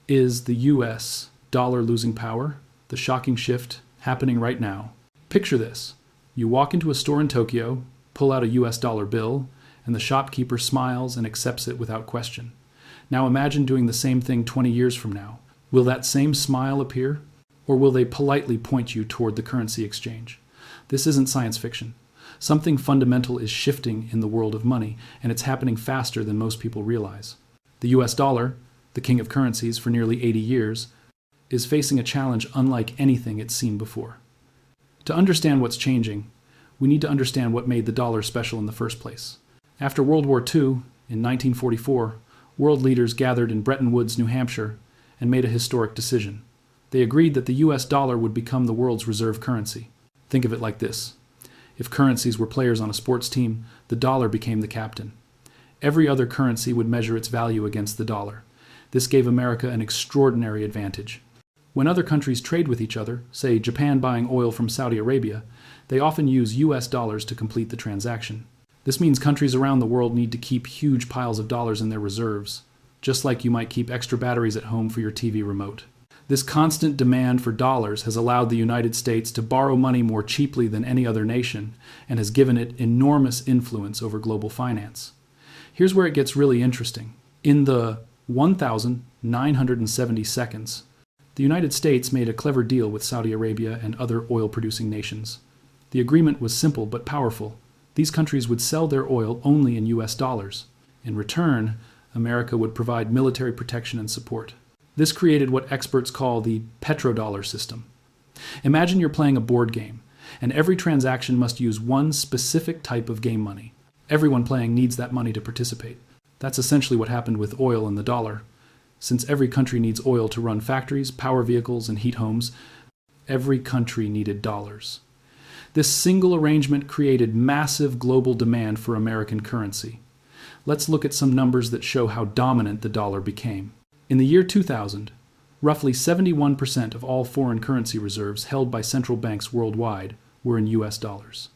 Is the US dollar losing power? The shocking shift happening right now. Picture this. You walk into a store in Tokyo, pull out a US dollar bill, and the shopkeeper smiles and accepts it without question. Now imagine doing the same thing 20 years from now. Will that same smile appear? Or will they politely point you toward the currency exchange? This isn't science fiction. Something fundamental is shifting in the world of money, and it's happening faster than most people realize. The US dollar, the king of currencies for nearly 80 years, is facing a challenge unlike anything it's seen before. To understand what's changing, we need to understand what made the dollar special in the first place. After World War II, in 1944, world leaders gathered in Bretton Woods, New Hampshire, and made a historic decision. They agreed that the US dollar would become the world's reserve currency. Think of it like this. If currencies were players on a sports team, the dollar became the captain. Every other currency would measure its value against the dollar. This gave America an extraordinary advantage. When other countries trade with each other, say Japan buying oil from Saudi Arabia, they often use US dollars to complete the transaction. This means countries around the world need to keep huge piles of dollars in their reserves, just like you might keep extra batteries at home for your TV remote. This constant demand for dollars has allowed the United States to borrow money more cheaply than any other nation and has given it enormous influence over global finance. Here's where it gets really interesting. In the 1,970 seconds, the United States made a clever deal with Saudi Arabia and other oil-producing nations. The agreement was simple but powerful. These countries would sell their oil only in US dollars. In return, America would provide military protection and support. This created what experts call the petrodollar system. Imagine you're playing a board game, and every transaction must use one specific type of game money. Everyone playing needs that money to participate. That's essentially what happened with oil and the dollar. Since every country needs oil to run factories, power vehicles, and heat homes, every country needed dollars. This single arrangement created massive global demand for American currency. Let's look at some numbers that show how dominant the dollar became. In the year 2000, roughly 71% of all foreign currency reserves held by central banks worldwide were in US dollars.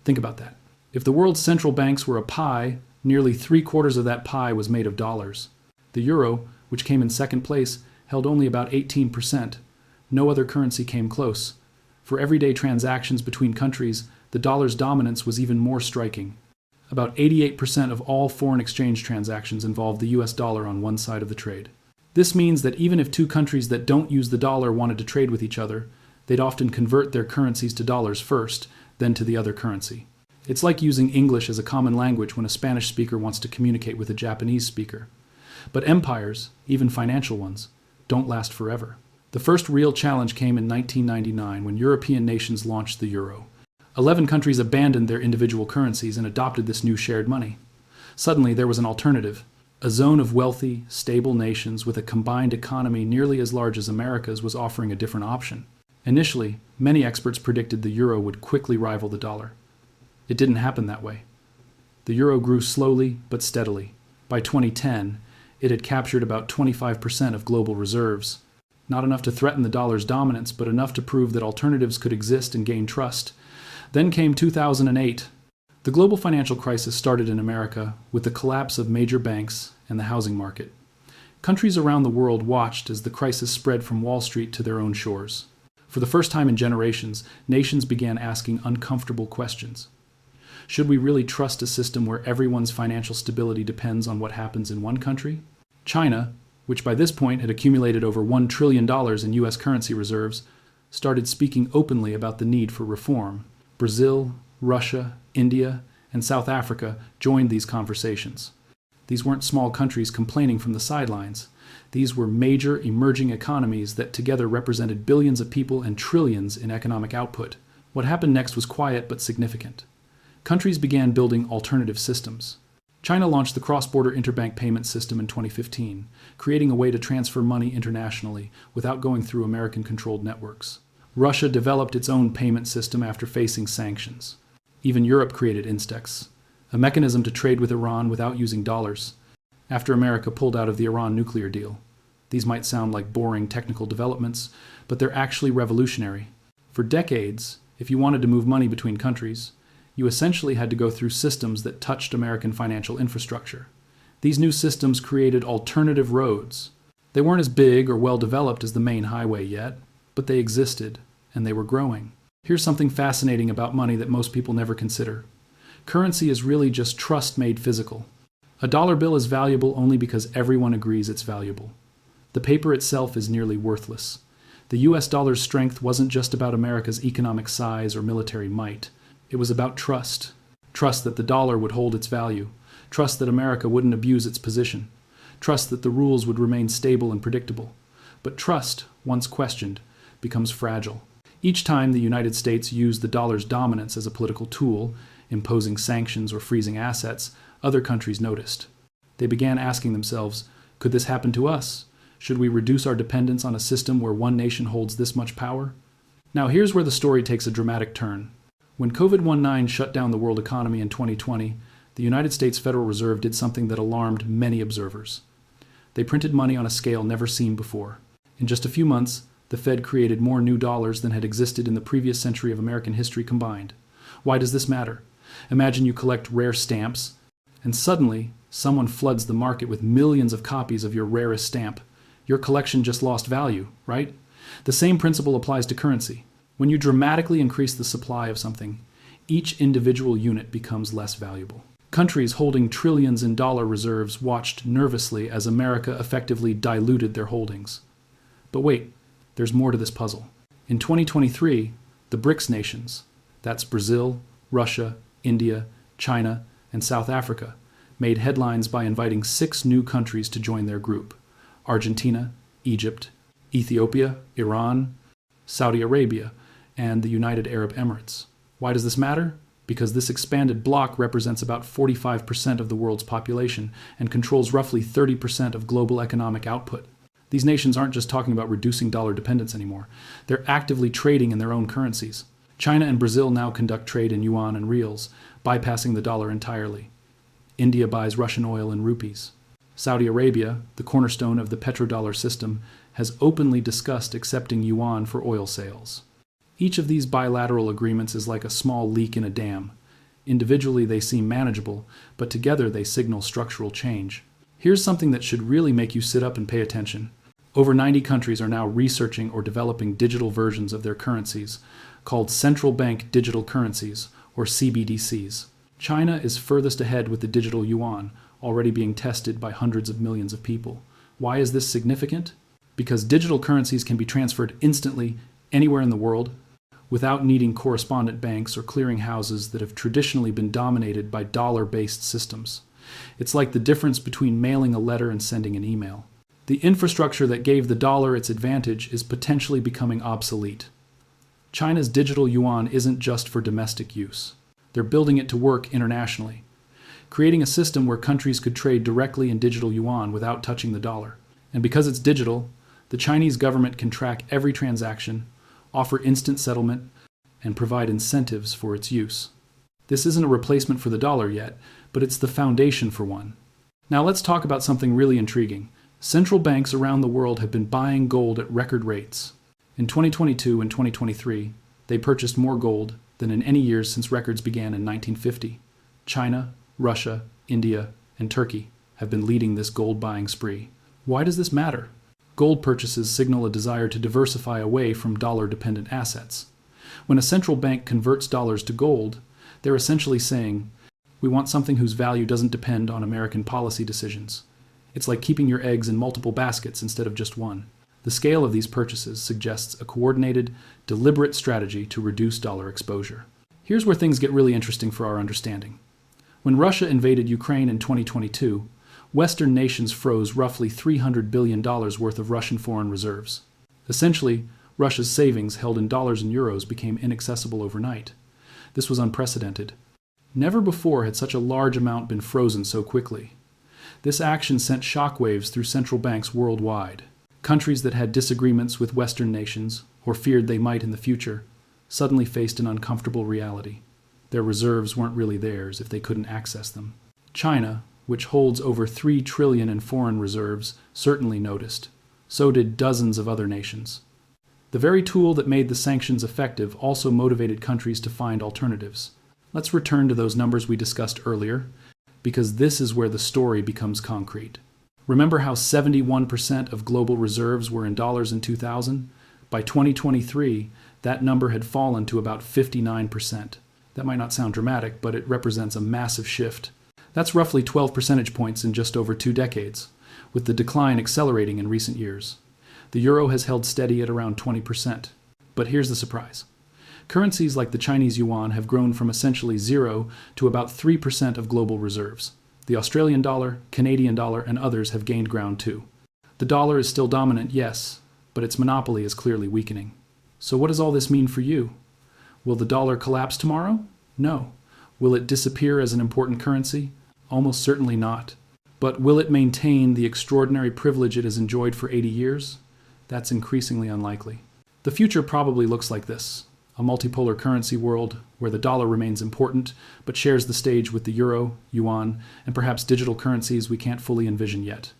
Think about that. If the world's central banks were a pie, nearly 3/4 of that pie was made of dollars. The euro, which came in second place, held only about 18%. No other currency came close. For everyday transactions between countries, the dollar's dominance was even more striking. About 88% of all foreign exchange transactions involved the US dollar on one side of the trade. This means that even if two countries that don't use the dollar wanted to trade with each other, they'd often convert their currencies to dollars first, then to the other currency. It's like using English as a common language when a Spanish speaker wants to communicate with a Japanese speaker. But empires, even financial ones, don't last forever. The first real challenge came in 1999 when European nations launched the euro. 11 countries abandoned their individual currencies and adopted this new shared money. Suddenly, there was an alternative. A zone of wealthy, stable nations with a combined economy nearly as large as America's was offering a different option. Initially, many experts predicted the euro would quickly rival the dollar. It didn't happen that way. The euro grew slowly but steadily. By 2010, it had captured about 25% of global reserves. Not enough to threaten the dollar's dominance, but enough to prove that alternatives could exist and gain trust. Then came 2008. The global financial crisis started in America with the collapse of major banks and the housing market. Countries around the world watched as the crisis spread from Wall Street to their own shores. For the first time in generations, nations began asking uncomfortable questions. Should we really trust a system where everyone's financial stability depends on what happens in one country? China, which by this point had accumulated over $1 trillion in US currency reserves, started speaking openly about the need for reform. Brazil, Russia, India, and South Africa joined these conversations. These weren't small countries complaining from the sidelines. These were major emerging economies that together represented billions of people and trillions in economic output. What happened next was quiet but significant. Countries began building alternative systems. China launched the cross-border interbank payment system in 2015, creating a way to transfer money internationally without going through American-controlled networks. Russia developed its own payment system after facing sanctions. Even Europe created Instex, a mechanism to trade with Iran without using dollars, after America pulled out of the Iran nuclear deal. These might sound like boring technical developments, but they're actually revolutionary. For decades, if you wanted to move money between countries, you essentially had to go through systems that touched American financial infrastructure. These new systems created alternative roads. They weren't as big or well developed as the main highway yet, but they existed, and they were growing. Here's something fascinating about money that most people never consider. Currency is really just trust made physical. A dollar bill is valuable only because everyone agrees it's valuable. The paper itself is nearly worthless. The US dollar's strength wasn't just about America's economic size or military might. It was about trust. Trust that the dollar would hold its value. Trust that America wouldn't abuse its position. Trust that the rules would remain stable and predictable. But trust, once questioned, becomes fragile. Each time the United States used the dollar's dominance as a political tool, imposing sanctions or freezing assets, other countries noticed. They began asking themselves, could this happen to us? Should we reduce our dependence on a system where one nation holds this much power? Now here's where the story takes a dramatic turn. When COVID-19 shut down the world economy in 2020, the United States Federal Reserve did something that alarmed many observers. They printed money on a scale never seen before. In just a few months, the Fed created more new dollars than had existed in the previous century of American history combined. Why does this matter? Imagine you collect rare stamps, and suddenly someone floods the market with millions of copies of your rarest stamp. Your collection just lost value, right? The same principle applies to currency. When you dramatically increase the supply of something, each individual unit becomes less valuable. Countries holding trillions in dollar reserves watched nervously as America effectively diluted their holdings. But wait, there's more to this puzzle. In 2023, the BRICS nations, that's Brazil, Russia, India, China, and South Africa, made headlines by inviting 6 new countries to join their group: Argentina, Egypt, Ethiopia, Iran, Saudi Arabia, and the United Arab Emirates. Why does this matter? Because this expanded bloc represents about 45% of the world's population and controls roughly 30% of global economic output. These nations aren't just talking about reducing dollar dependence anymore. They're actively trading in their own currencies. China and Brazil now conduct trade in yuan and reals, bypassing the dollar entirely. India buys Russian oil in rupees. Saudi Arabia, the cornerstone of the petrodollar system, has openly discussed accepting yuan for oil sales. Each of these bilateral agreements is like a small leak in a dam. Individually they seem manageable, but together they signal structural change. Here's something that should really make you sit up and pay attention. Over 90 countries are now researching or developing digital versions of their currencies, called central bank digital currencies, or CBDCs. China is furthest ahead with the digital yuan, already being tested by hundreds of millions of people. Why is this significant? Because digital currencies can be transferred instantly anywhere in the world without needing correspondent banks or clearing houses that have traditionally been dominated by dollar-based systems. It's like the difference between mailing a letter and sending an email. The infrastructure that gave the dollar its advantage is potentially becoming obsolete. China's digital yuan isn't just for domestic use. They're building it to work internationally, creating a system where countries could trade directly in digital yuan without touching the dollar. And because it's digital, the Chinese government can track every transaction, offer instant settlement, and provide incentives for its use. This isn't a replacement for the dollar yet, but it's the foundation for one. Now let's talk about something really intriguing. Central banks around the world have been buying gold at record rates. In 2022 and 2023, they purchased more gold than in any years since records began in 1950. China, Russia, India, and Turkey have been leading this gold buying spree. Why does this matter? Gold purchases signal a desire to diversify away from dollar-dependent assets. When a central bank converts dollars to gold, they're essentially saying, we want something whose value doesn't depend on American policy decisions. It's like keeping your eggs in multiple baskets instead of just one. The scale of these purchases suggests a coordinated, deliberate strategy to reduce dollar exposure. Here's where things get really interesting for our understanding. When Russia invaded Ukraine in 2022, Western nations froze roughly $300 billion worth of Russian foreign reserves. Essentially, Russia's savings held in dollars and euros became inaccessible overnight. This was unprecedented. Never before had such a large amount been frozen so quickly. This action sent shockwaves through central banks worldwide. Countries that had disagreements with Western nations, or feared they might in the future, suddenly faced an uncomfortable reality. Their reserves weren't really theirs if they couldn't access them. China, which holds over $3 trillion in foreign reserves, certainly noticed. So did dozens of other nations. The very tool that made the sanctions effective also motivated countries to find alternatives. Let's return to those numbers we discussed earlier, because this is where the story becomes concrete. Remember how 71% of global reserves were in dollars in 2000? By 2023, that number had fallen to about 59%. That might not sound dramatic, but it represents a massive shift. That's roughly 12 percentage points in just over 2 decades, with the decline accelerating in recent years. The euro has held steady at around 20%. But here's the surprise. Currencies like the Chinese yuan have grown from essentially zero to about 3% of global reserves. The Australian dollar, Canadian dollar, and others have gained ground too. The dollar is still dominant, yes, but its monopoly is clearly weakening. So what does all this mean for you? Will the dollar collapse tomorrow? No. Will it disappear as an important currency? Almost certainly not. But will it maintain the extraordinary privilege it has enjoyed for 80 years? That's increasingly unlikely. The future probably looks like this: a multipolar currency world where the dollar remains important but shares the stage with the euro, yuan, and perhaps digital currencies we can't fully envision yet.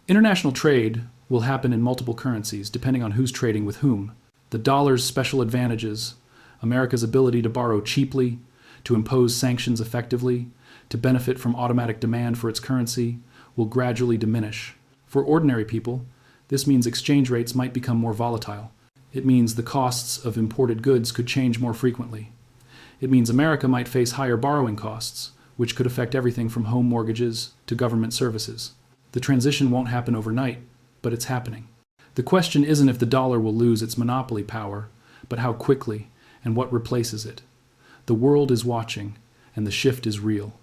International trade will happen in multiple currencies depending on who's trading with whom. The dollar's special advantages, America's ability to borrow cheaply, to impose sanctions effectively, to benefit from automatic demand for its currency, will gradually diminish. For ordinary people, this means exchange rates might become more volatile. It means the costs of imported goods could change more frequently. It means America might face higher borrowing costs, which could affect everything from home mortgages to government services. The transition won't happen overnight, but it's happening. The question isn't if the dollar will lose its monopoly power, but how quickly and what replaces it. The world is watching, and the shift is real.